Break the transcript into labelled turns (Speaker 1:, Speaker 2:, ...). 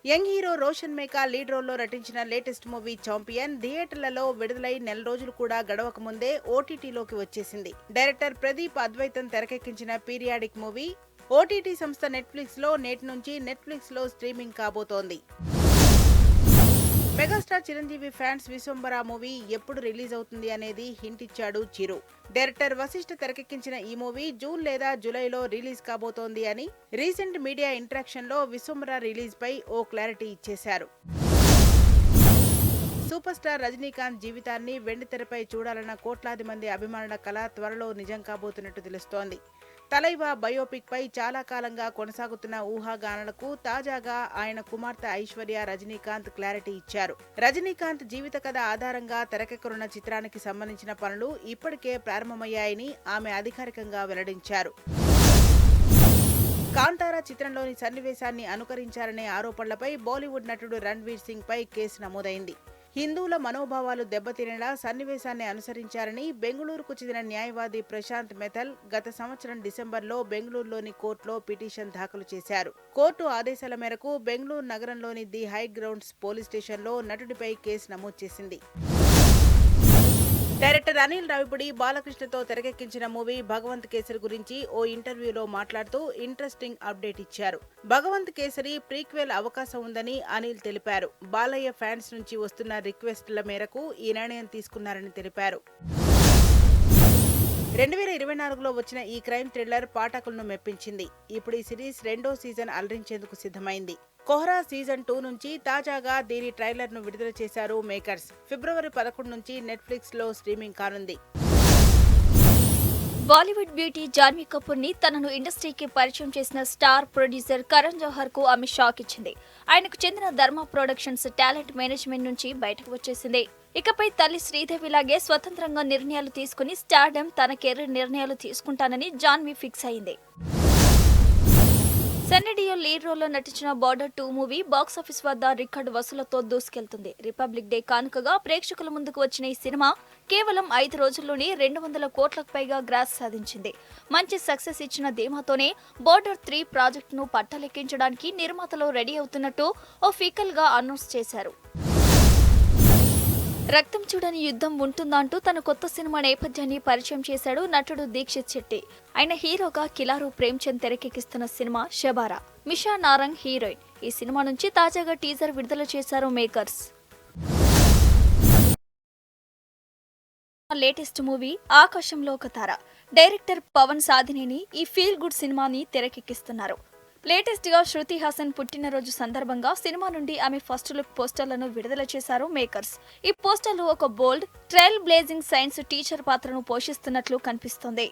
Speaker 1: Young hero Roshan Meka lead రోల్లో నటించిన latest movie champion థియేటర్లలో విడుదలై నెల రోజులు కూడా గడవక ముందే ఓటీటీలోకి వచ్చేసింది. డైరెక్టర్ ప్రదీప్ అద్వైతం తెరకెక్కించిన పీరియాడిక్ మూవీ ఓటీటీ సంస్థ నెట్ఫ్లిక్స్ లో నేటి నుంచి నెట్ఫ్లిక్స్ లో స్ట్రీమింగ్ కాబోతోంది. Megastar Chiranjeevi fans Vishwambhara movie ఎప్పుడు రిలీజ్ అవుతుంది అనేది హింట్ ఇచ్చాడు చిరు. డైరెక్టర్ వశిష్ఠ తెరకెక్కించిన ఈ మూవీ జూన్ లేదా జూలైలో రిలీజ్ కాబోతోంది అని రీసెంట్ మీడియా ఇంటరాక్షన్ లో విశ్వంబర రిలీజ్ పై ఓ క్లారిటీ ఇచ్చేశారు. సూపర్ స్టార్ రజనీకాంత్ జీవితాన్ని వెండితెరపై చూడాలన్న కోట్లాది మంది అభిమానుల కల త్వరలో నిజం కాబోతున్నట్టు తెలుస్తోంది. తలైవా బయోపిక్ పై చాలా కాలంగా కొనసాగుతున్న ఊహాగానాలకు తాజాగా ఆయన కుమార్తె ఐశ్వర్య రజనీకాంత్ క్లారిటీ ఇచ్చారు. రజనీకాంత్ జీవిత కథ ఆధారంగా తెరకెక్కనున్న చిత్రానికి సంబంధించిన పనులు ఇప్పటికే ప్రారంభమయ్యాయని ఆమె అధికారికంగా వెల్లడించారు. కాంతారా చిత్రంలోని సన్నివేశాన్ని అనుకరించారనే ఆరోపణలపై బాలీవుడ్ నటుడు రణ్వీర్ సింగ్ పై కేసు నమోదైంది. హిందువుల మనోభావాలు దెబ్బతినేలా సన్నివేశాన్ని అనుసరించారని బెంగళూరుకు చెందిన న్యాయవాది ప్రశాంత్ మెథల్ గత సంవత్సరం డిసెంబర్లో బెంగళూరులోని కోర్టులో పిటిషన్ దాఖలు చేశారు. కోర్టు ఆదేశాల మేరకు బెంగళూరు నగరంలోని ది హై గ్రౌండ్స్ పోలీస్ స్టేషన్లో నటుడిపై కేసు నమోదు చేసింది. డైరెక్టర్ అనిల్ రావిపూడి బాలకృష్ణతో తెరకెక్కించిన మూవీ భగవంత్ కేసరి గురించి ఓ ఇంటర్వ్యూలో మాట్లాడుతూ ఇంట్రెస్టింగ్ అప్డేట్ ఇచ్చారు. భగవంత్ కేసరి ప్రీక్వెల్ అవకాశం ఉందని అనిల్ తెలిపారు. బాలయ్య ఫ్యాన్స్ నుంచి వస్తున్న రిక్వెస్ట్ల మేరకు ఈ నిర్ణయం తీసుకున్నారని తెలిపారు. 2024లో వచ్చిన ఈ క్రైమ్ థ్రిల్లర్ పాఠకులను మెప్పించింది. ఇప్పుడు ఈ సిరీస్ రెండో సీజన్ అలరించేందుకు సిద్ధమైంది. కోహ్రా సీజన్ 2 నుంచి తాజాగా దీని ట్రైలర్ ను విడుదల చేశారు మేకర్స్. ఫిబ్రవరి 11 నుంచి నెట్ఫ్లిక్స్ లో స్ట్రీమింగ్ కానుంది.
Speaker 2: బాలీవుడ్ బ్యూటీ జాన్వీ కపూర్ ని తనను ఇండస్ట్రీకి పరిచయం చేసిన స్టార్ ప్రొడ్యూసర్ కరణ్ జోహర్ కు ఆమె షాక్ ఇచ్చింది. ఆయనకు చెందిన ధర్మ ప్రొడక్షన్స్ టాలెంట్ మేనేజ్మెంట్ నుంచి బయటకు వచ్చేసింది. ఇకపై తల్లి శ్రీదేవిలాగే స్వతంత్రంగా నిర్ణయాలు తీసుకుని స్టార్డమ్ తన కెరీర్ నిర్ణయాలు తీసుకుంటానని జాన్వీ ఫిక్స్ అయింది. సన్నీ డియోల్ లీడ్ రోల్లో నటించిన బార్డర్ 2 మూవీ బాక్సాఫీస్ వద్ద రికార్డు వసూలతో దూసుకెళ్తుంది. రిపబ్లిక్ డే కానుకగా ప్రేక్షకుల ముందుకు వచ్చిన ఈ సినిమా కేవలం 5 రోజుల్లోనే 200 కోట్లకు పైగా గ్రాస్ సాధించింది. మంచి సక్సెస్ ఇచ్చిన ధీమాతోనే బార్డర్ 3 ప్రాజెక్టును పట్టలెక్కించడానికి నిర్మాతలు రెడీ అవుతున్నట్టు ఒఫీషియల్ గా అనౌన్స్ చేశారు. రక్తం చూడని యుద్ధం ఉంటుందంటూ తన కొత్త సినిమా నేపథ్యాన్ని పరిచయం చేశాడు నటుడు దీక్షిత్ శెట్టి. ఆయన హీరోగా కిలారు ప్రేమ్చంద్ తెరకెక్కిస్తున్న సినిమా షబారా. మిషా నారంగ్ హీరోయిన్. ఈ సినిమా నుంచి తాజాగా టీజర్ విడుదల చేశారు మేకర్స్. లేటెస్ట్ మూవీ ఆకాశంలో ఒక తార. డైరెక్టర్ పవన్ సాధినేని ఈ ఫీల్ గుడ్ సినిమాని తెరకెక్కిస్తున్నారు. లేటెస్ట్ గా శృతి హాసన్ పుట్టినరోజు సందర్భంగా సినిమా నుండి ఆమె ఫస్ట్ లుక్ పోస్టర్లను విడుదల చేశారు మేకర్స్. ఈ పోస్టర్లు ఒక బోల్డ్ ట్రైల్ బ్లేజింగ్ సైన్స్ టీచర్ పాత్రను పోషిస్తున్నట్లు కనిపిస్తోంది.